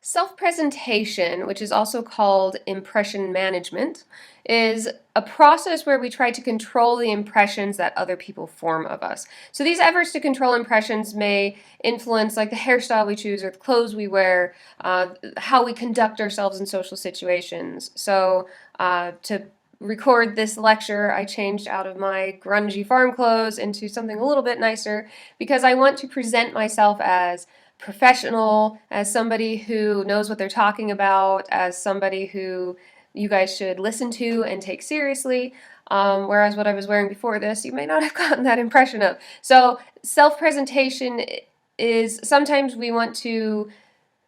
Self-presentation, which is also called impression management, is a process where we try to control the impressions that other people form of us. So these efforts to control impressions may influence like the hairstyle we choose or the clothes we wear, how we conduct ourselves in social situations. So to record this lecture, I changed out of my grungy farm clothes into something a little bit nicer because I want to present myself as professional, as somebody who knows what they're talking about, as somebody who you guys should listen to and take seriously. Whereas what I was wearing before this, you may not have gotten that impression of. So, self presentation is sometimes we want to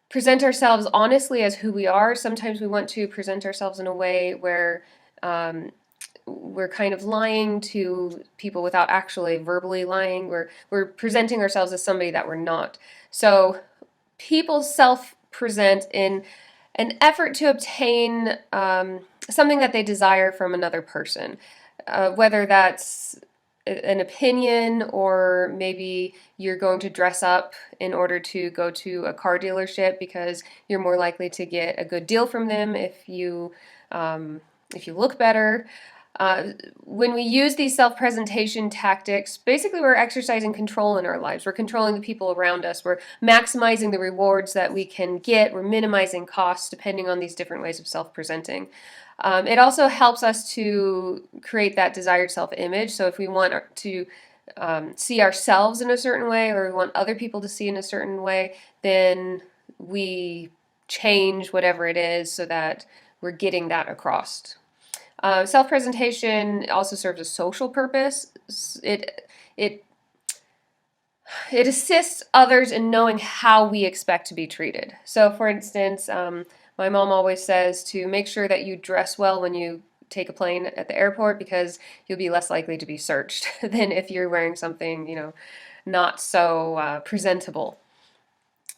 present ourselves honestly as who we are. Sometimes we want to present ourselves in a way where we're kind of lying to people without actually verbally lying. We're presenting ourselves as somebody that we're not. So people self-present in an effort to obtain something that they desire from another person, whether that's an opinion or maybe you're going to dress up in order to go to a car dealership because you're more likely to get a good deal from them if you look better. When we use these self-presentation tactics, basically we're exercising control in our lives. We're controlling the people around us. We're maximizing the rewards that we can get. We're minimizing costs depending on these different ways of self-presenting. It also helps us to create that desired self-image. So if we want to see ourselves in a certain way or we want other people to see in a certain way, then we change whatever it is so that we're getting that across. Self-presentation also serves a social purpose. It it assists others in knowing how we expect to be treated. So, for instance, my mom always says to make sure that you dress well when you take a plane at the airport because you'll be less likely to be searched than if you're wearing something, not so presentable.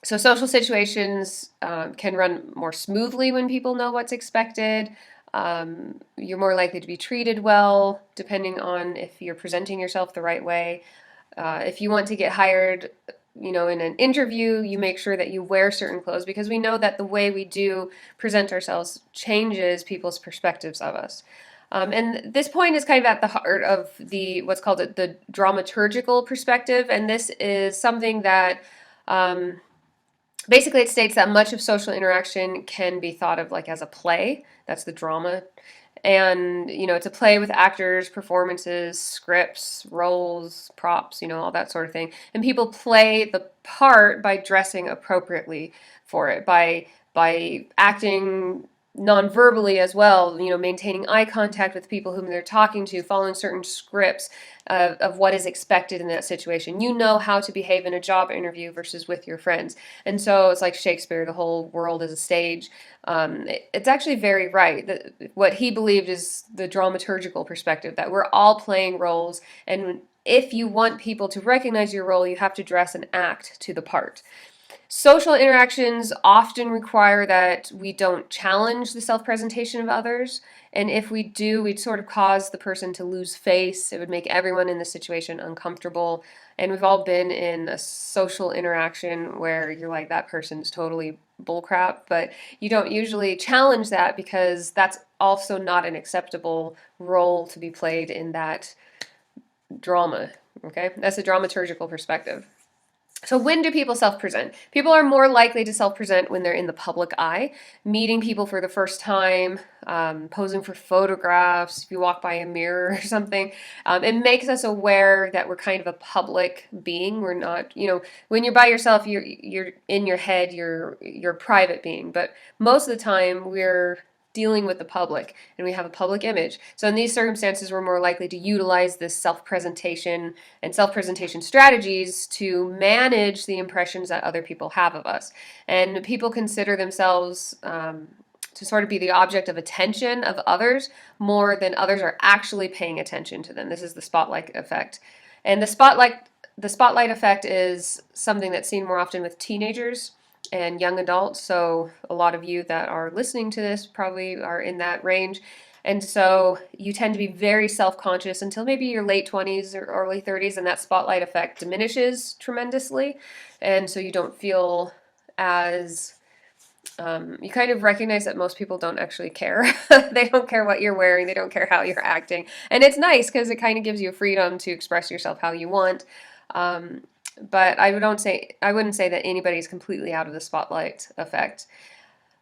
So social situations can run more smoothly when people know what's expected. You're more likely to be treated well, depending on if you're presenting yourself the right way. If you want to get hired, in an interview, you make sure that you wear certain clothes because we know that the way we do present ourselves changes people's perspectives of us. And this point is kind of at the heart of what's called the dramaturgical perspective, and this is something that basically it states that much of social interaction can be thought of like as a play. That's the drama. And, it's a play with actors, performances, scripts, roles, props, all that sort of thing. And people play the part by dressing appropriately for it, by acting non-verbally as well, maintaining eye contact with people whom they're talking to, following certain scripts of what is expected in that situation. You know how to behave in a job interview versus with your friends. And so it's like Shakespeare, the whole world is a stage. It's actually very right. What he believed is the dramaturgical perspective, that we're all playing roles, and if you want people to recognize your role, you have to dress and act to the part. Social interactions often require that we don't challenge the self-presentation of others, and if we do, we'd sort of cause the person to lose face. It would make everyone in the situation uncomfortable, and we've all been in a social interaction where you're like, that person's totally bullcrap, but you don't usually challenge that because that's also not an acceptable role to be played in that drama, okay? That's a dramaturgical perspective. So when do people self-present? People are more likely to self-present when they're in the public eye, meeting people for the first time, posing for photographs, if you walk by a mirror or something. It makes us aware that we're kind of a public being. We're not, when you're by yourself, you're in your head, you're a private being. But most of the time, we're dealing with the public and we have a public image. So in these circumstances, we're more likely to utilize this self-presentation and self-presentation strategies to manage the impressions that other people have of us. And people consider themselves to sort of be the object of attention of others more than others are actually paying attention to them. This is the spotlight effect. And the spotlight effect is something that's seen more often with teenagers and young adults. So a lot of you that are listening to this probably are in that range. And so you tend to be very self-conscious until maybe your late 20s or early 30s, and that spotlight effect diminishes tremendously. And so you don't feel as You kind of recognize that most people don't actually care. They don't care what you're wearing. They don't care how you're acting. And it's nice because it kind of gives you freedom to express yourself how you want. Um, but I wouldn't say that anybody's completely out of the spotlight effect.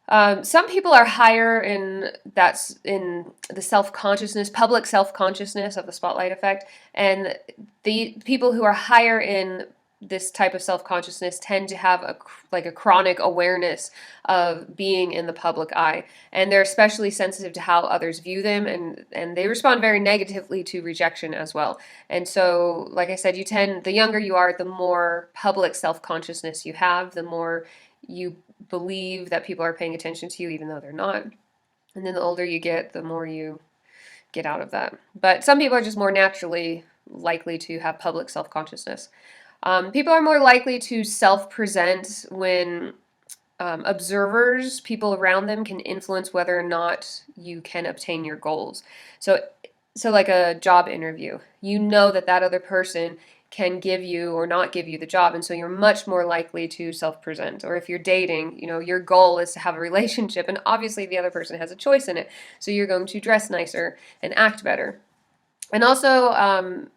Some people are higher in that's in the self-consciousness, public self-consciousness of the spotlight effect, and the people who are higher in this type of self-consciousness tend to have a chronic awareness of being in the public eye, and they're especially sensitive to how others view them, and they respond very negatively to rejection as well. And so, like I said, the younger you are, the more public self-consciousness you have, the more you believe that people are paying attention to you even though they're not. And then the older you get, the more you get out of that. But some people are just more naturally likely to have public self consciousness. People are more likely to self present when observers, people around them, can influence whether or not you can obtain your goals. So, so like a job interview, you know that that other person can give you or not give you the job, and so you're much more likely to self-present. Or if you're dating, your goal is to have a relationship, and obviously the other person has a choice in it, so you're going to dress nicer and act better. And also,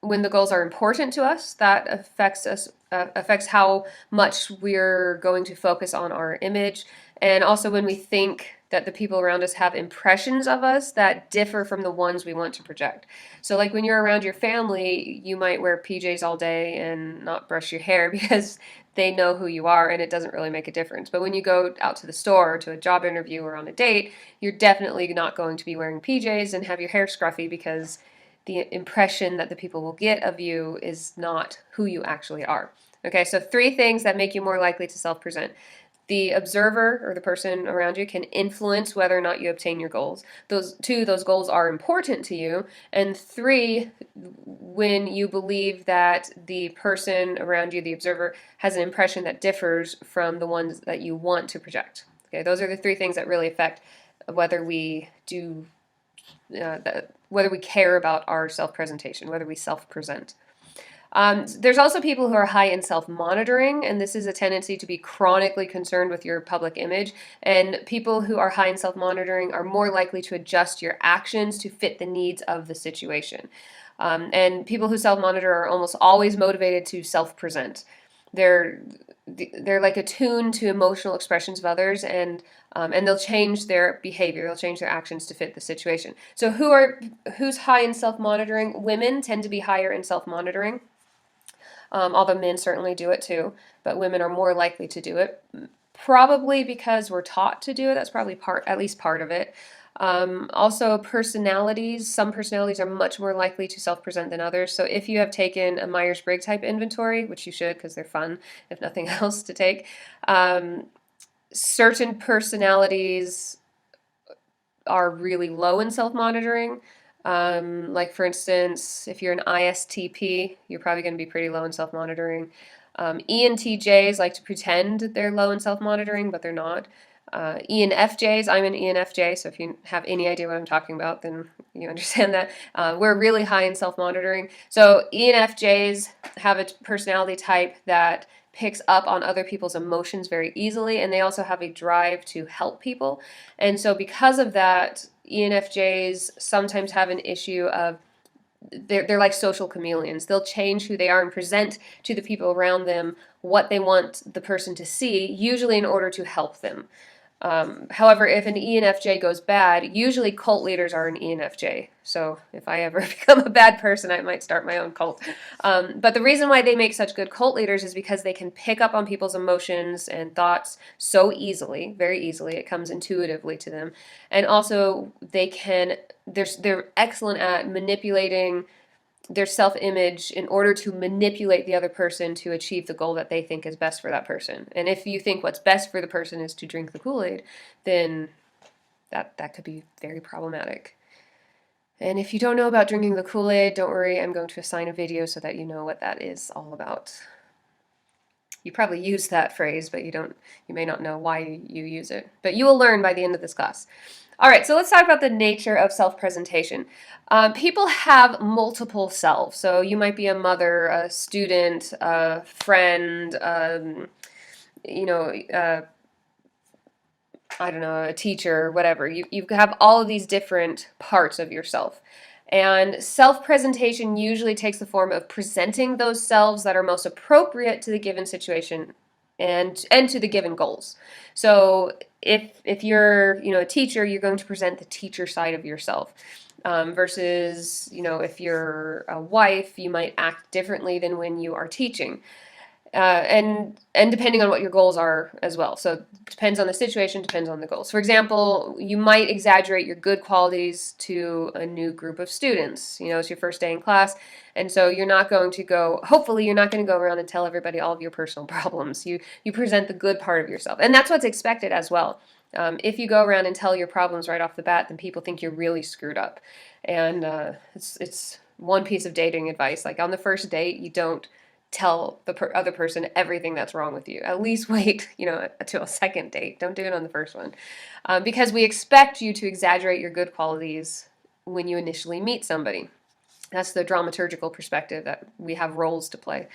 when the goals are important to us, that affects how much we're going to focus on our image. And also when we think that the people around us have impressions of us that differ from the ones we want to project. So like when you're around your family, you might wear PJs all day and not brush your hair because they know who you are and it doesn't really make a difference. But when you go out to the store or to a job interview or on a date, you're definitely not going to be wearing PJs and have your hair scruffy because the impression that the people will get of you is not who you actually are. Okay, so 3 things that make you more likely to self-present. The observer or the person around you can influence whether or not you obtain your goals. Those goals are important to you. And 3, when you believe that the person around you, the observer, has an impression that differs from the ones that you want to project. Okay, those are the 3 things that really affect whether we do whether we care about our self-presentation, whether we self-present. There's also people who are high in self-monitoring, and this is a tendency to be chronically concerned with your public image. And people who are high in self-monitoring are more likely to adjust your actions to fit the needs of the situation. And people who self-monitor are almost always motivated to self-present. They're they're like attuned to emotional expressions of others, and they'll change their behavior, they'll change their actions to fit the situation. So who's high in self-monitoring? Women tend to be higher in self-monitoring, although men certainly do it too, but women are more likely to do it, probably because we're taught to do it. That's probably at least part of it. Also, personalities. Some personalities are much more likely to self-present than others. So if you have taken a Myers-Briggs type inventory, which you should because they're fun, if nothing else to take, certain personalities are really low in self-monitoring. Like for instance, if you're an ISTP, you're probably going to be pretty low in self-monitoring. ENTJs like to pretend they're low in self-monitoring, but they're not. ENFJs, I'm an ENFJ, so if you have any idea what I'm talking about, then you understand that. We're really high in self-monitoring. So ENFJs have a personality type that picks up on other people's emotions very easily, and they also have a drive to help people. And so because of that, ENFJs sometimes have an issue of they're like social chameleons. They'll change who they are and present to the people around them what they want the person to see, usually in order to help them. However, if an ENFJ goes bad, usually cult leaders are an ENFJ. So if I ever become a bad person, I might start my own cult. But the reason why they make such good cult leaders is because they can pick up on people's emotions and thoughts so easily, very easily. It comes intuitively to them. And also they're excellent at manipulating their self-image in order to manipulate the other person to achieve the goal that they think is best for that person. And if you think what's best for the person is to drink the Kool-Aid, then that could be very problematic. And if you don't know about drinking the Kool-Aid, don't worry, I'm going to assign a video so that you know what that is all about. You probably use that phrase, but you may not know why you use it. But you will learn by the end of this class. All right, so let's talk about the nature of self-presentation. People have multiple selves. So you might be a mother, a student, a friend, I don't know, a teacher, whatever. You have all of these different parts of yourself. And self presentation usually takes the form of presenting those selves that are most appropriate to the given situation and to the given goals. So if you're a teacher, you're going to present the teacher side of yourself. Versus if you're a wife, you might act differently than when you are teaching. And depending on what your goals are as well. So it depends on the situation, depends on the goals. For example, you might exaggerate your good qualities to a new group of students. It's your first day in class, and so you're not going to go. Hopefully, you're not going to go around and tell everybody all of your personal problems. You present the good part of yourself, and that's what's expected as well. If you go around and tell your problems right off the bat, then people think you're really screwed up. And it's one piece of dating advice. Like on the first date, you don't tell the other person everything that's wrong with you. At least wait, until a second date. Don't do it on the first one, because we expect you to exaggerate your good qualities when you initially meet somebody. That's the dramaturgical perspective that we have roles to play.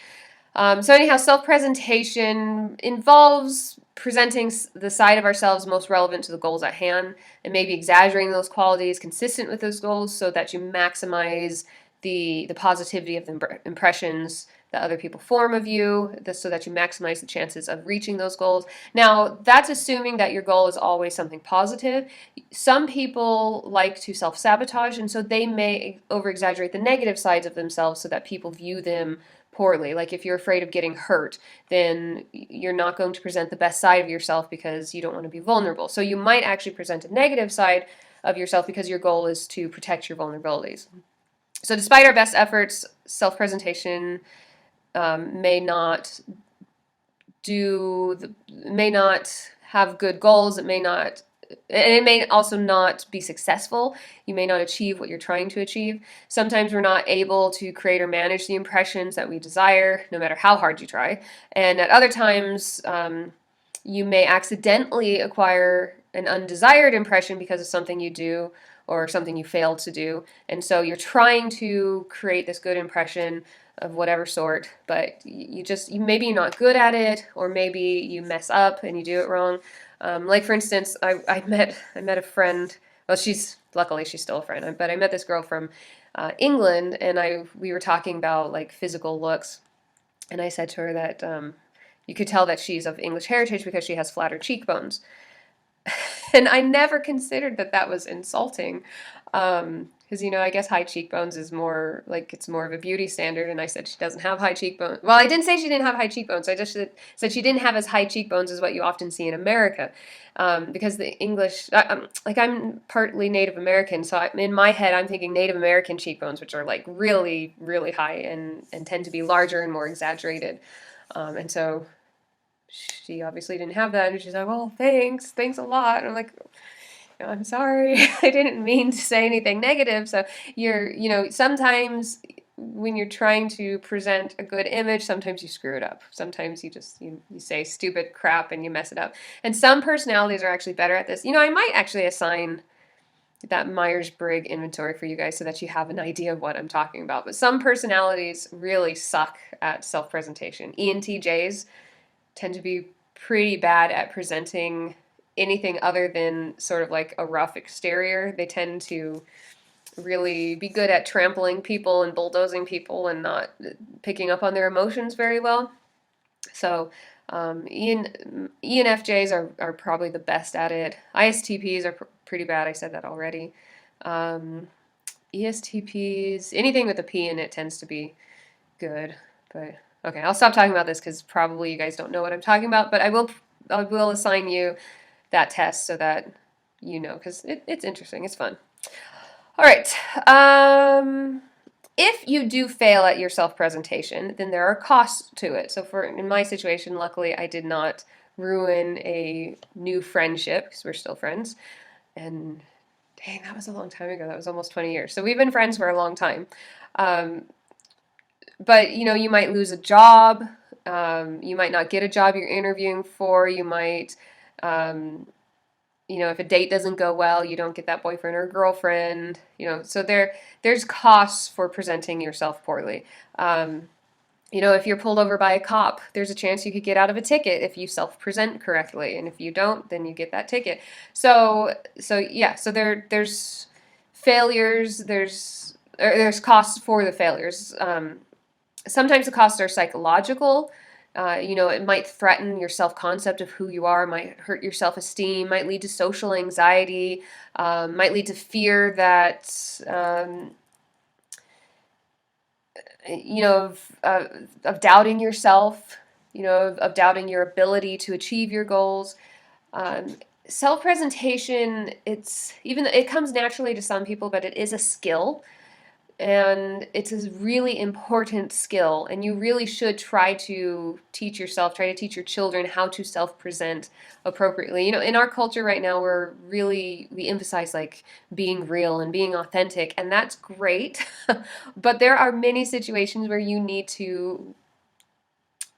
So anyhow, self-presentation involves presenting the side of ourselves most relevant to the goals at hand, and maybe exaggerating those qualities consistent with those goals so that you maximize the positivity of the impressions that other people form of you, so that you maximize the chances of reaching those goals. Now, that's assuming that your goal is always something positive. Some people like to self-sabotage, and so they may over-exaggerate the negative sides of themselves so that people view them poorly. Like if you're afraid of getting hurt, then you're not going to present the best side of yourself because you don't want to be vulnerable. So you might actually present a negative side of yourself because your goal is to protect your vulnerabilities. So despite our best efforts, self-presentation may not have good goals. It may also not be successful. You may not achieve what you're trying to achieve. Sometimes we're not able to create or manage the impressions that we desire, no matter how hard you try. And at other times, you may accidentally acquire an undesired impression because of something you do or something you failed to do. And so you're trying to create this good impression of whatever sort, but maybe you're not good at it, or maybe you mess up and you do it wrong. Like for instance, I met a friend. Well, luckily she's still a friend, but I met this girl from England, and we were talking about like physical looks, and I said to her that you could tell that she's of English heritage because she has flatter cheekbones. And I never considered that was insulting, because I guess high cheekbones is more like it's more of a beauty standard. And I said she doesn't have high cheekbones. Well, I didn't say she didn't have high cheekbones. I just said she didn't have as high cheekbones as what you often see in America, because the English, like I'm partly Native American, so in my head I'm thinking Native American cheekbones, which are like really really high and tend to be larger and more exaggerated, and so she obviously didn't have that, and she's like, well, thanks a lot. And I'm like, I'm sorry, I didn't mean to say anything negative. So sometimes when you're trying to present a good image, sometimes you screw it up. Sometimes you say stupid crap and you mess it up. And some personalities are actually better at this. I might actually assign that Myers-Briggs inventory for you guys so that you have an idea of what I'm talking about. But some personalities really suck at self-presentation. ENTJs tend to be pretty bad at presenting anything other than sort of like a rough exterior. They tend to really be good at trampling people and bulldozing people and not picking up on their emotions very well. So ENFJs are probably the best at it. ISTPs are pretty bad. I said that already. ESTPs, anything with a P in it tends to be good. But okay, I'll stop talking about this because probably you guys don't know what I'm talking about. But I will assign you that test so that because it's interesting. It's fun. All right. If you do fail at your self-presentation, then there are costs to it. So in my situation, luckily, I did not ruin a new friendship because we're still friends. And dang, that was a long time ago. That was almost 20 years. So we've been friends for a long time. But you might lose a job. You might not get a job you're interviewing for. You might, if a date doesn't go well, you don't get that boyfriend or girlfriend. So there's costs for presenting yourself poorly. If you're pulled over by a cop, there's a chance you could get out of a ticket if you self-present correctly, and if you don't, then you get that ticket. So there's failures, there's costs for the failures. Sometimes the costs are psychological. It might threaten your self-concept of who you are, might hurt your self-esteem, might lead to social anxiety, might lead to fear that of doubting yourself, of doubting your ability to achieve your goals. Um, Self-presentation, it comes naturally to some people, but it is a skill, and it's a really important skill, and you really should try to teach your children how to self-present appropriately. In our culture right now, we emphasize like being real and being authentic, and that's great. But there are many situations where you need to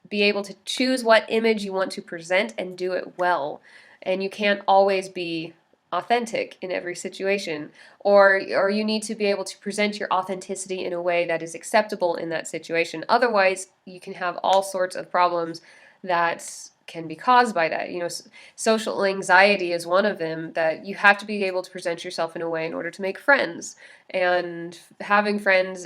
be able to choose what image you want to present and do it well. And you can't always be authentic in every situation, or you need to be able to present your authenticity in a way that is acceptable in that situation. Otherwise, you can have all sorts of problems that can be caused by that. Social anxiety is one of them, that you have to be able to present yourself in a way in order to make friends. And having friends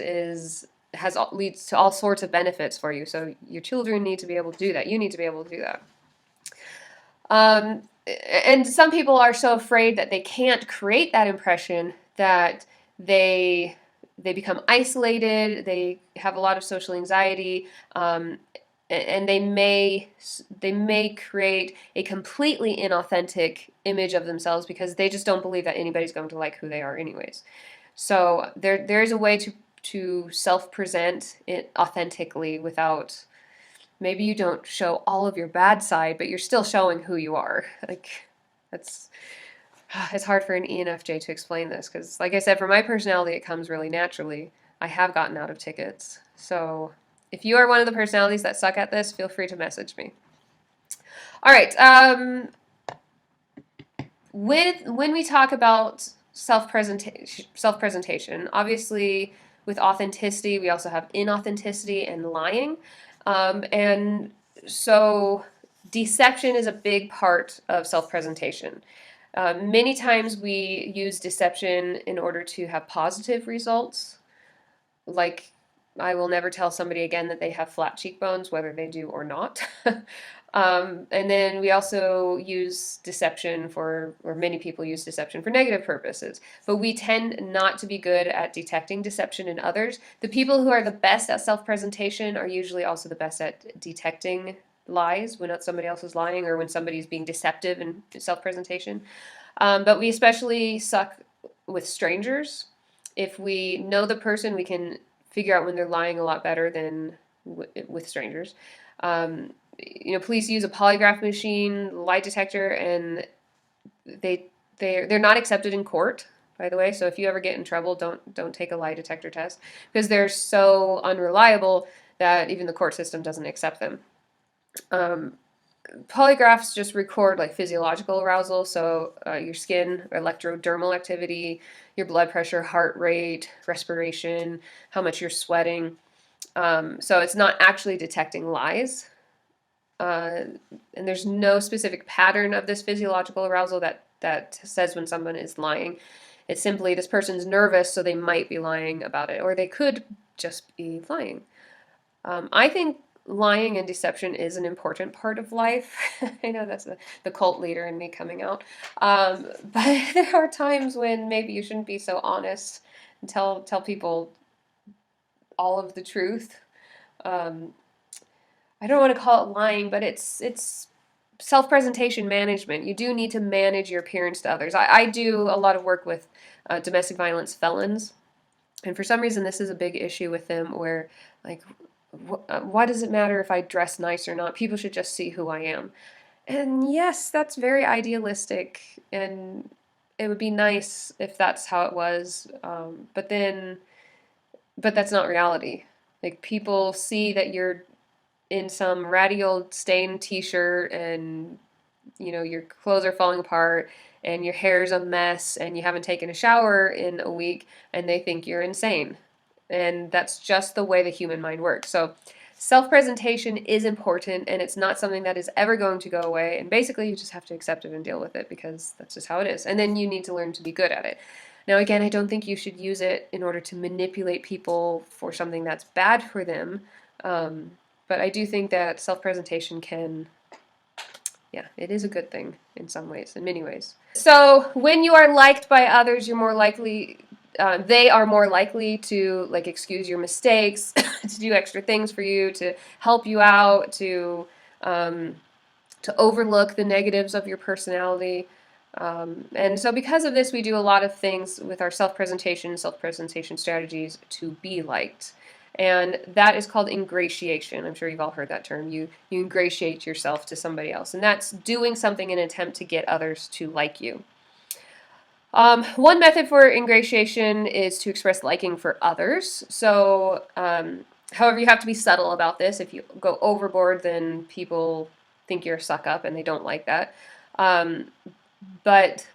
leads to all sorts of benefits for you. So your children need to be able to do that. You need to be able to do that. And some people are so afraid that they can't create that impression that they become isolated. They have a lot of social anxiety, and they may create a completely inauthentic image of themselves because they just don't believe that anybody's going to like who they are, anyways. So there's a way to self-present it authentically without, maybe you don't show all of your bad side, but you're still showing who you are. Like, that's it's hard for an ENFJ to explain this because, like I said, for my personality, it comes really naturally. I have gotten out of tickets. So if you are one of the personalities that suck at this, feel free to message me. All right. When we talk about self-presentation, obviously with authenticity, we also have inauthenticity and lying. And so deception is a big part of self-presentation. Many times we use deception in order to have positive results. Like, I will never tell somebody again that they have flat cheekbones, whether they do or not. And then we also use deception or many people use deception for negative purposes. But we tend not to be good at detecting deception in others. The people who are the best at self-presentation are usually also the best at detecting lies when somebody else is lying or when somebody's being deceptive in self-presentation. But we especially suck with strangers. If we know the person, we can figure out when they're lying a lot better than with strangers. Police use a polygraph machine, lie detector, and they're not accepted in court, by the way. So if you ever get in trouble, don't take a lie detector test because they're so unreliable that even the court system doesn't accept them. Polygraphs just record like physiological arousal, so your skin, electrodermal activity, your blood pressure, heart rate, respiration, how much you're sweating. So it's not actually detecting lies. And there's no specific pattern of this physiological arousal that says when someone is lying. It's simply this person's nervous, so they might be lying about it, or they could just be lying. I think lying and deception is an important part of life. I know that's the cult leader in me coming out. But there are times when maybe you shouldn't be so honest and tell people all of the truth. I don't want to call it lying, but it's self-presentation management. You do need to manage your appearance to others. I do a lot of work with domestic violence felons, and for some reason this is a big issue with them where, like, why does it matter if I dress nice or not? People should just see who I am. And yes, that's very idealistic, and it would be nice if that's how it was, but that's not reality. Like, people see that you're in some ratty old stained t-shirt and your clothes are falling apart and your hair's a mess and you haven't taken a shower in a week, and they think you're insane. And that's just the way the human mind works. So Self-presentation is important, and it's not something that is ever going to go away, and basically you just have to accept it and deal with it because that's just how it is. And then you need to learn to be good at it. Now, again, I don't think you should use it in order to manipulate people for something that's bad for them, but I do think that self-presentation can, yeah, it is a good thing in some ways, in many ways. So when you are liked by others, you're more likely, they are more likely to like excuse your mistakes, to do extra things for you, to help you out, to overlook the negatives of your personality. And so because of this, we do a lot of things with our self-presentation strategies to be liked. And that is called ingratiation. I'm sure you've all heard that term. You ingratiate yourself to somebody else. And that's doing something in an attempt to get others to like you. One method for ingratiation is to express liking for others. So, however, you have to be subtle about this. If you go overboard, then people think you're a suck up and they don't like that. But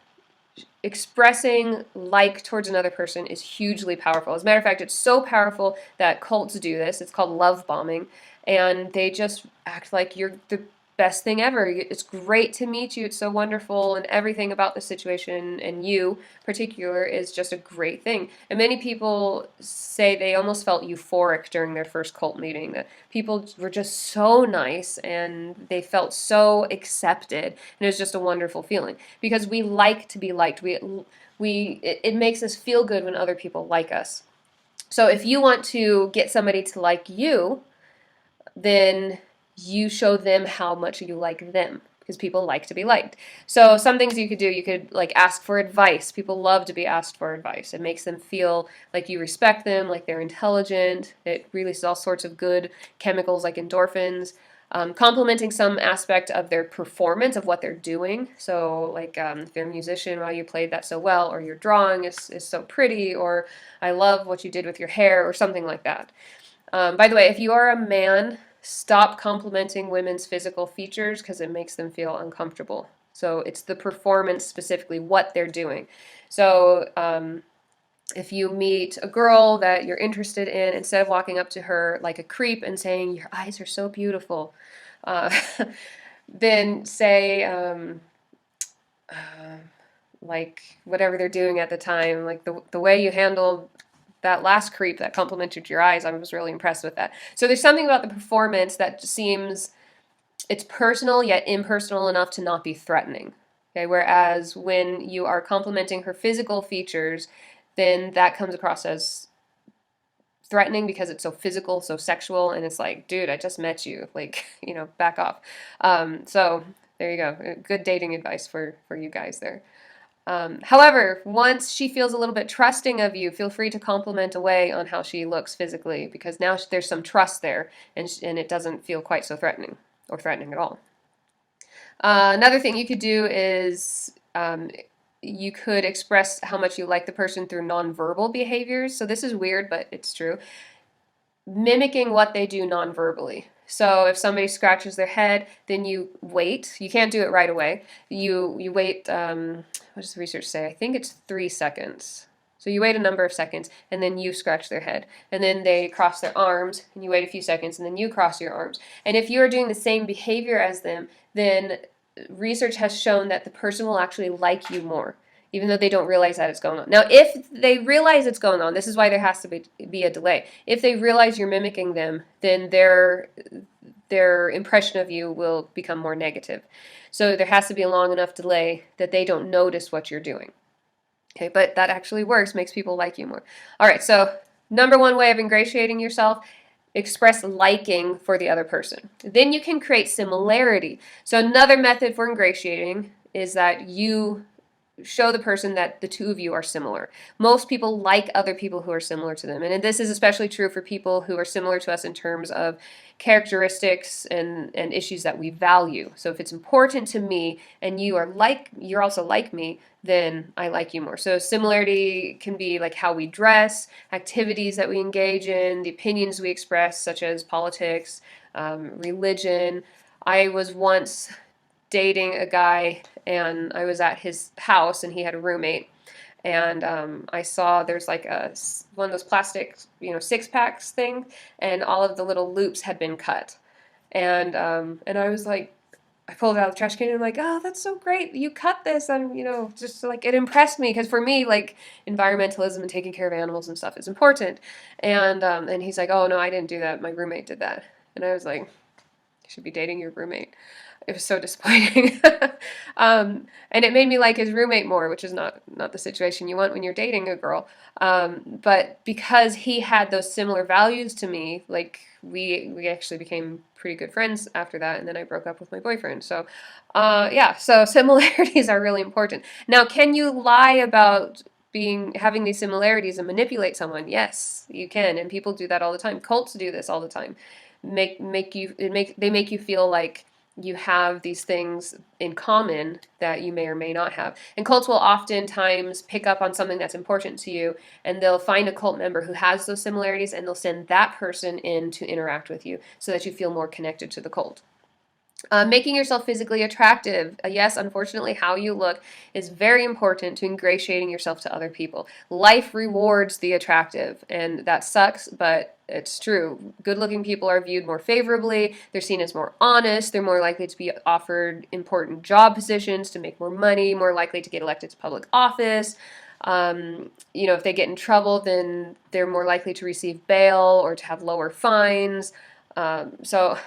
expressing like towards another person is hugely powerful. As a matter of fact, it's so powerful that cults do this. It's called love bombing, and they just act like you're the best thing ever. It's great to meet you. It's so wonderful, and everything about the situation and you in particular is just a great thing. And many people say they almost felt euphoric during their first cult meeting, that people were just so nice and they felt so accepted, and it was just a wonderful feeling because we like to be liked. It makes us feel good when other people like us. So if you want to get somebody to like you, then you show them how much you like them because people like to be liked. So some things you could do, you could like ask for advice. People love to be asked for advice. It makes them feel like you respect them, like they're intelligent. It releases all sorts of good chemicals like endorphins. Complimenting some aspect of their performance of what they're doing. So like if you're a musician, wow, you played that so well, or your drawing is so pretty, or I love what you did with your hair, or something like that. By the way, if you are a man, stop complimenting women's physical features because it makes them feel uncomfortable. So it's the performance specifically, what they're doing. So if you meet a girl that you're interested in, instead of walking up to her like a creep and saying, your eyes are so beautiful, uh, then say, like whatever they're doing at the time, like the way you handled that last creep that complimented your eyes, I was really impressed with that. So there's something about the performance that seems, it's personal yet impersonal enough to not be threatening. Okay, whereas when you are complimenting her physical features, then that comes across as threatening because it's so physical, so sexual, and it's like, dude, I just met you, like, back off. So there you go. Good dating advice for you guys there. However, once she feels a little bit trusting of you, feel free to compliment away on how she looks physically because now there's some trust there and it doesn't feel quite so threatening or threatening at all. Another thing you could do is you could express how much you like the person through nonverbal behaviors. So this is weird, but it's true. Mimicking what they do nonverbally. So if somebody scratches their head, then you wait. You can't do it right away. You wait, what does the research say? I think it's 3 seconds. So you wait a number of seconds, and then you scratch their head. And then they cross their arms, and you wait a few seconds, and then you cross your arms. And if you're doing the same behavior as them, then research has shown that the person will actually like you more, even though they don't realize that it's going on. Now, if they realize it's going on, this is why there has to be a delay. If they realize you're mimicking them, then their impression of you will become more negative. So there has to be a long enough delay that they don't notice what you're doing. Okay, but that actually works, makes people like you more. All right, so number one way of ingratiating yourself, express liking for the other person. Then you can create similarity. So another method for ingratiating is that you show the person that the two of you are similar. Most people like other people who are similar to them. And this is especially true for people who are similar to us in terms of characteristics and issues that we value. So if it's important to me and you're also like me, then I like you more. So similarity can be like how we dress, activities that we engage in, the opinions we express, such as politics, religion. I was once dating a guy and I was at his house and he had a roommate and I saw there's like one of those plastic, 6 packs thing, and all of the little loops had been cut, and I was like, I pulled it out of the trash can and I'm like, oh, that's so great. You cut this. And, just like it impressed me because for me, like environmentalism and taking care of animals and stuff is important. And he's like, oh, no, I didn't do that. My roommate did that. And I was like, you should be dating your roommate. It was so disappointing. And it made me like his roommate more, which is not the situation you want when you're dating a girl. But because he had those similar values to me, like we actually became pretty good friends after that, and then I broke up with my boyfriend. So, yeah, so similarities are really important. Now, can you lie about having these similarities and manipulate someone? Yes, you can, and people do that all the time. Cults do this all the time. They make you feel like you have these things in common that you may or may not have. And cults will oftentimes pick up on something that's important to you, and they'll find a cult member who has those similarities, and they'll send that person in to interact with you so that you feel more connected to the cult. Making yourself physically attractive. Yes, unfortunately, how you look is very important to ingratiating yourself to other people. Life rewards the attractive, and that sucks, but it's true. Good-looking people are viewed more favorably. They're seen as more honest. They're more likely to be offered important job positions, to make more money, more likely to get elected to public office. If they get in trouble, then they're more likely to receive bail or to have lower fines. So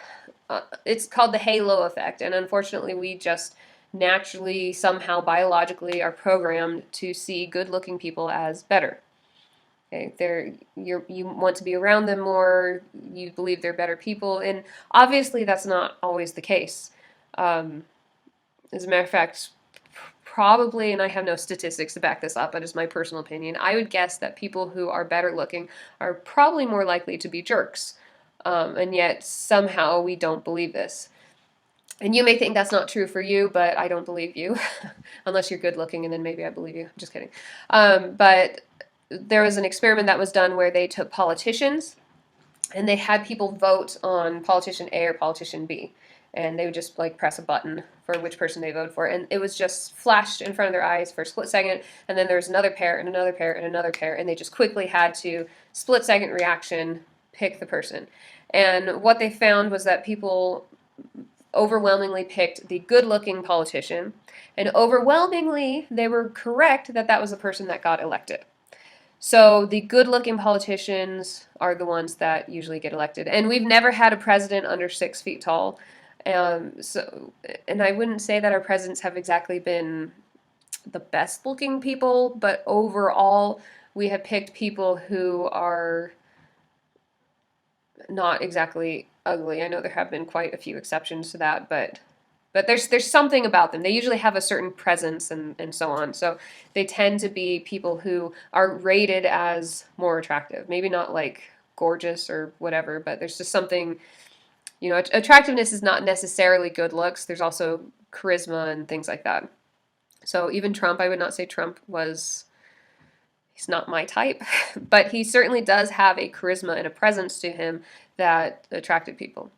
it's called the halo effect, and unfortunately we just naturally, somehow biologically, are programmed to see good-looking people as better. Okay, you want to be around them more, you believe they're better people, and obviously that's not always the case. As a matter of fact, probably, and I have no statistics to back this up, but it's my personal opinion, I would guess that people who are better looking are probably more likely to be jerks. And yet somehow we don't believe this. And you may think that's not true for you, but I don't believe you, unless you're good looking, and then maybe I believe you. I'm just kidding. But there was an experiment that was done where they took politicians and they had people vote on politician A or politician B. And they would just like press a button for which person they voted for. And it was just flashed in front of their eyes for a split second. And then there was another pair and another pair and another pair. And they just quickly had to, split second reaction, pick the person. And what they found was that people overwhelmingly picked the good-looking politician, and overwhelmingly they were correct that that was the person that got elected. So the good-looking politicians are the ones that usually get elected, and we've never had a president under 6 feet tall. And I wouldn't say that our presidents have exactly been the best-looking people, but overall we have picked people who are not exactly ugly. I know there have been quite a few exceptions to that, but there's something about them. They usually have a certain presence and so on. So they tend to be people who are rated as more attractive. Maybe not like gorgeous or whatever, but there's just something, attractiveness is not necessarily good looks. There's also charisma and things like that. So even Trump, I would not say Trump was, he's not my type, but he certainly does have a charisma and a presence to him that attracted people.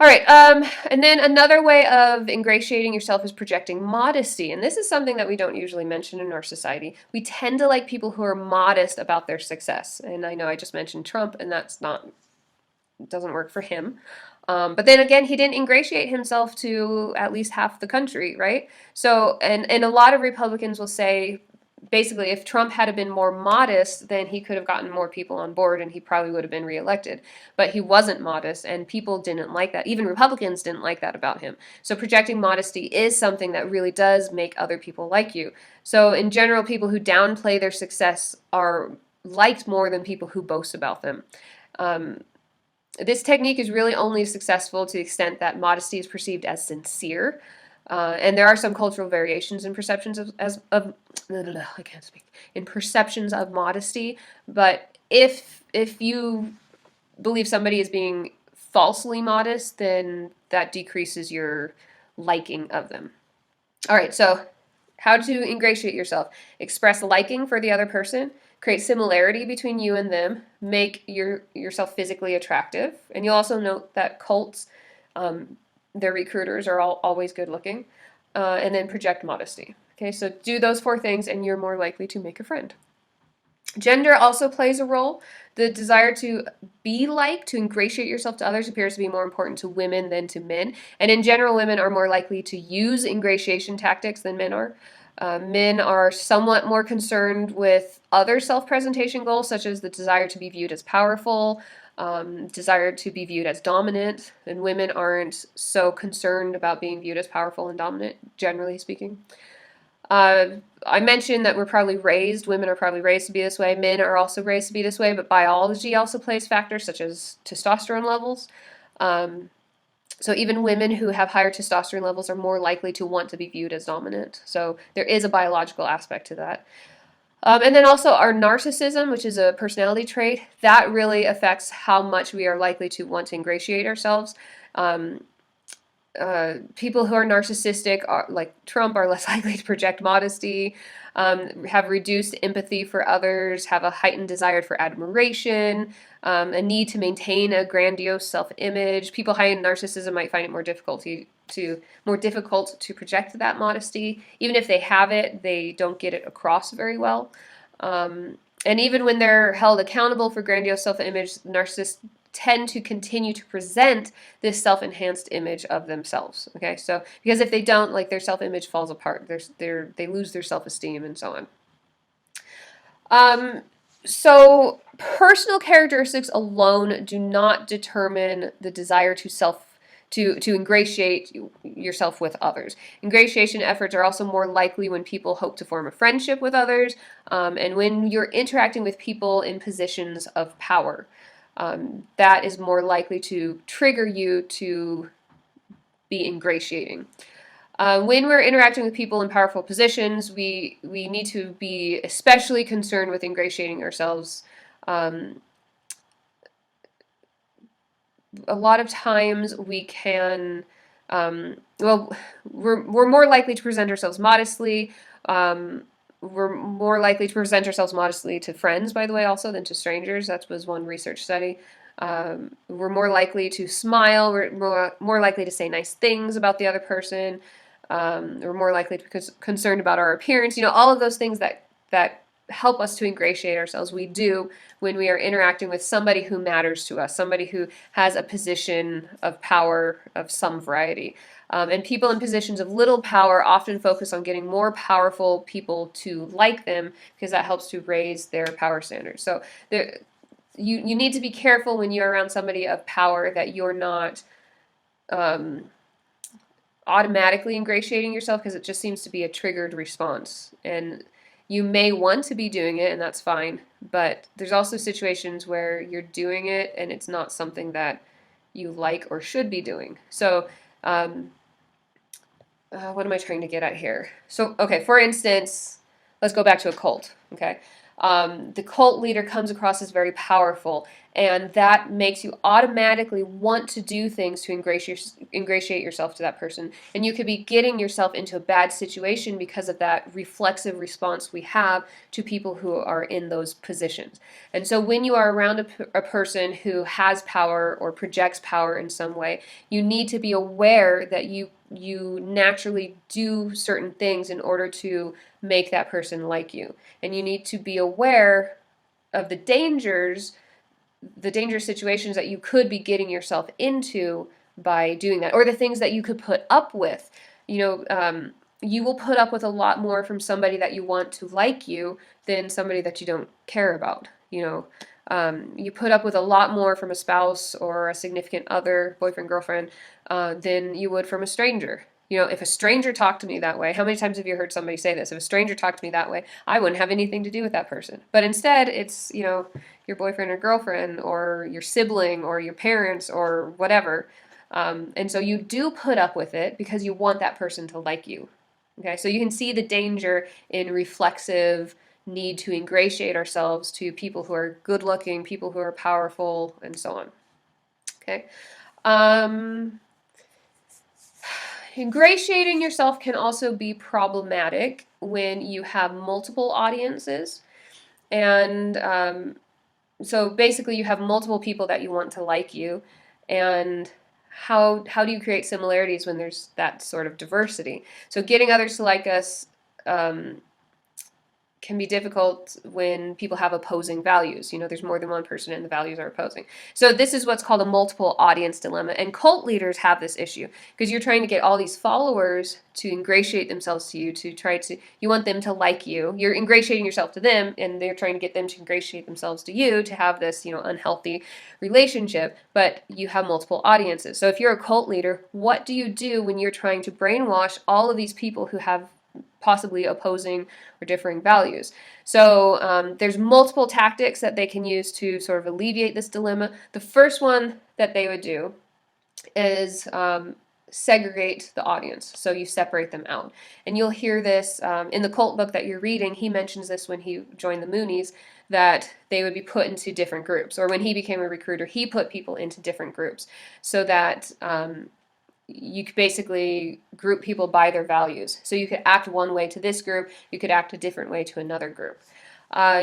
All right, and then another way of ingratiating yourself is projecting modesty, and this is something that we don't usually mention in our society. We tend to like people who are modest about their success, and I know I just mentioned Trump, and doesn't work for him. But then again, he didn't ingratiate himself to at least half the country, right? So, and a lot of Republicans will say, basically, if Trump had been more modest, then he could have gotten more people on board and he probably would have been reelected. But he wasn't modest, and people didn't like that. Even Republicans didn't like that about him. So projecting modesty is something that really does make other people like you. So in general, people who downplay their success are liked more than people who boast about them. This technique is really only successful to the extent that modesty is perceived as sincere. And there are some cultural variations in perceptions of I can't speak, in perceptions of modesty. But if you believe somebody is being falsely modest, then that decreases your liking of them. All right, so how to ingratiate yourself: express liking for the other person, create similarity between you and them, make yourself physically attractive. And you'll also note that cults, their recruiters are always good looking, and then project modesty. Okay, so do those 4 things and you're more likely to make a friend. Gender also plays a role. The desire to be liked, to ingratiate yourself to others, appears to be more important to women than to men. And in general, women are more likely to use ingratiation tactics than men are. Men are somewhat more concerned with other self presentation goals, such as the desire to be viewed as powerful, desire to be viewed as dominant, and women aren't so concerned about being viewed as powerful and dominant, generally speaking. I mentioned that women are probably raised to be this way. Men are also raised to be this way, but biology also plays factors such as testosterone levels. Um, so even women who have higher testosterone levels are more likely to want to be viewed as dominant. So there is a biological aspect to that. And then also our narcissism, which is a personality trait, that really affects how much we are likely to want to ingratiate ourselves. Um, People who are narcissistic, like Trump, are less likely to project modesty, have reduced empathy for others, have a heightened desire for admiration, a need to maintain a grandiose self-image. People high in narcissism might find it more difficult to project that modesty. Even if they have it, they don't get it across very well. And even when they're held accountable for grandiose self-image, narcissists tend to continue to present this self-enhanced image of themselves. Okay, so because if they don't, like, their self-image falls apart, they lose their self-esteem and so on. So personal characteristics alone do not determine the desire to ingratiate yourself with others. Ingratiation efforts are also more likely when people hope to form a friendship with others, and when you're interacting with people in positions of power. That is more likely to trigger you to be ingratiating. When we're interacting with people in powerful positions, we need to be especially concerned with ingratiating ourselves. A lot of times we can, we're more likely to present ourselves modestly. We're more likely to present ourselves modestly to friends, by the way, also than to strangers. That was one research study. We're more likely to smile. We're more likely to say nice things about the other person. We're more likely to be concerned about our appearance. All of those things that help us to ingratiate ourselves, we do when we are interacting with somebody who matters to us, somebody who has a position of power of some variety. And people in positions of little power often focus on getting more powerful people to like them because that helps to raise their power standards. So you need to be careful when you're around somebody of power that you're not automatically ingratiating yourself, because it just seems to be a triggered response. And you may want to be doing it, and that's fine, but there's also situations where you're doing it and it's not something that you like or should be doing. So, what am I trying to get at here? So, okay, for instance, let's go back to a cult, okay? The cult leader comes across as very powerful, and that makes you automatically want to do things to ingratiate yourself to that person. And you could be getting yourself into a bad situation because of that reflexive response we have to people who are in those positions. And so when you are around a person who has power or projects power in some way, you need to be aware that you naturally do certain things in order to make that person like you. And you need to be aware of the dangerous situations that you could be getting yourself into by doing that, or the things that you could put up with. You will put up with a lot more from somebody that you want to like you than somebody that you don't care about. You put up with a lot more from a spouse or a significant other, boyfriend, girlfriend, than you would from a stranger. If a stranger talked to me that way, how many times have you heard somebody say this? If a stranger talked to me that way, I wouldn't have anything to do with that person. But instead, it's, your boyfriend or girlfriend or your sibling or your parents or whatever. And so you do put up with it because you want that person to like you. Okay, so you can see the danger in reflexive need to ingratiate ourselves to people who are good looking, people who are powerful, and so on. Okay. Ingratiating yourself can also be problematic when you have multiple audiences. And so basically you have multiple people that you want to like you. And how do you create similarities when there's that sort of diversity? So getting others to like us can be difficult when people have opposing values. There's more than one person and the values are opposing. So this is what's called a multiple audience dilemma. And cult leaders have this issue because you're trying to get all these followers to ingratiate themselves to you, you want them to like you. You're ingratiating yourself to them, and they're trying to get them to ingratiate themselves to you to have this, unhealthy relationship, but you have multiple audiences. So if you're a cult leader, what do you do when you're trying to brainwash all of these people who have possibly opposing or differing values? So there's multiple tactics that they can use to sort of alleviate this dilemma. The first one that they would do is segregate the audience. So you separate them out. And you'll hear this in the cult book that you're reading. He mentions this when he joined the Moonies, that they would be put into different groups. Or when he became a recruiter, he put people into different groups so that you could basically group people by their values. So you could act one way to this group, you could act a different way to another group.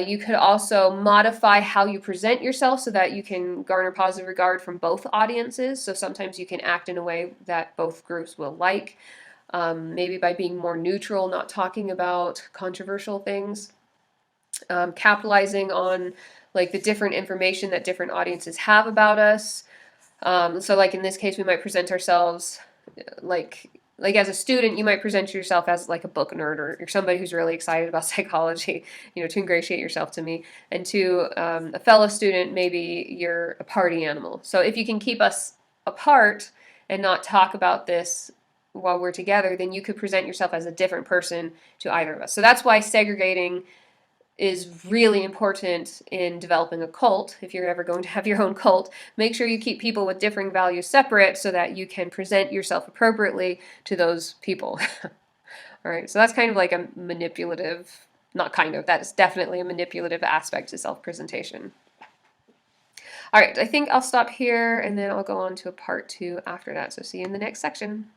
You could also modify how you present yourself so that you can garner positive regard from both audiences. So sometimes you can act in a way that both groups will like, maybe by being more neutral, not talking about controversial things, capitalizing on like the different information that different audiences have about us. So like in this case, we might present ourselves like as a student, you might present yourself as like a book nerd, or you're somebody who's really excited about psychology, to ingratiate yourself to me. And to a fellow student, maybe you're a party animal. So if you can keep us apart and not talk about this while we're together, then you could present yourself as a different person to either of us. So that's why segregating is really important in developing a cult. If you're ever going to have your own cult, make sure you keep people with differing values separate so that you can present yourself appropriately to those people. All right, so that's kind of like a manipulative, not kind of, that is definitely a manipulative aspect to self-presentation. All right, I think I'll stop here and then I'll go on to a part 2 after that. So see you in the next section.